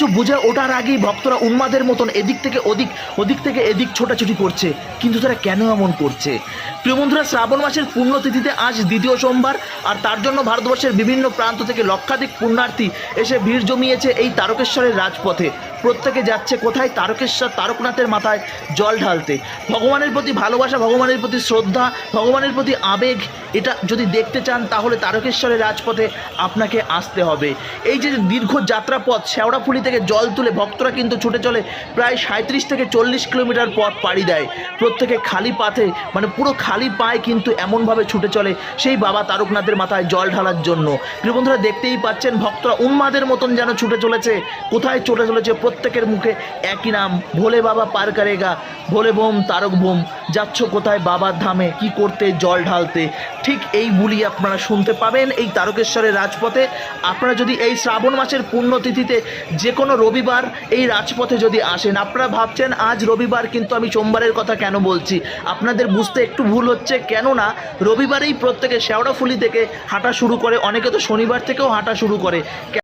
কিছু বুঝে ওঠার আগেই ভক্তরা উন্মাদের মতন এদিক থেকে ওদিক, ওদিক থেকে এদিক ছোটাছুটি করছে। কিন্তু তারা কেন এমন করছে? প্রিয় বন্ধুরা, শ্রাবণ মাসের পুণ্যতিথিতে আজ দ্বিতীয় সোমবার, আর তার জন্য ভারতবর্ষের বিভিন্ন প্রান্ত থেকে লক্ষাধিক পুণ্যার্থী এসে ভিড় জমিয়েছে এই তারকেশ্বরের রাজপথে। প্রত্যেকে যাচ্ছে কোথায়? তারকেশ্বর তারকনাথের মাথায় জল ঢালতে। ভগবানের প্রতি ভালোবাসা, ভগবানের প্রতি শ্রদ্ধা, ভগবানের প্রতি আবেগ, এটা যদি দেখতে চান তাহলে তারকেশ্বরের রাজপথে আপনাকে আসতে হবে। এই যে দীর্ঘ যাত্রাপথ, শেওড়াফুলি থেকে জল তুলে ভক্তরা কিন্তু ছুটে চলে প্রায় 37 থেকে 40 কিলোমিটার পথ পাড়ি দেয়। প্রত্যেকে খালি পাথে, মানে পুরো খালি পায়ে কিন্তু এমনভাবে ছুটে চলে সেই বাবা তারকনাথের মাথায় জল ঢালার জন্য। প্রিয় বন্ধুরা, দেখতেই পাচ্ছেন ভক্তরা উন্মাদের মতন যেন ছুটে চলেছে। কোথায় ছুটে চলেছে? প্রত্যেকের মুখে একই নাম, ভোলে বাবা পার করেগা, ভোলে বোম তারক বোম। যাচ্ছ কোথায়? বাবার ধামে। কি করতে? জল ঢালতে। ঠিক এই বুলি আপনারা শুনতে পাবেন এই তারকেশ্বরের রাজপথে। আপনারা যদি এই শ্রাবণ মাসের পুণ্যতিথিতে যে কোনো রবিবার এই রাজপথে যদি আসেন, আপনারা ভাবছেন আজ রবিবার, কিন্তু আমি সোমবারের কথা কেন বলছি আপনাদের বুঝতে একটু ভুল হচ্ছে। কেননা রবিবারেই প্রত্যেকে শেওড়াফুলি থেকে হাঁটা শুরু করে, অনেকে তো শনিবার থেকেও হাঁটা শুরু করে।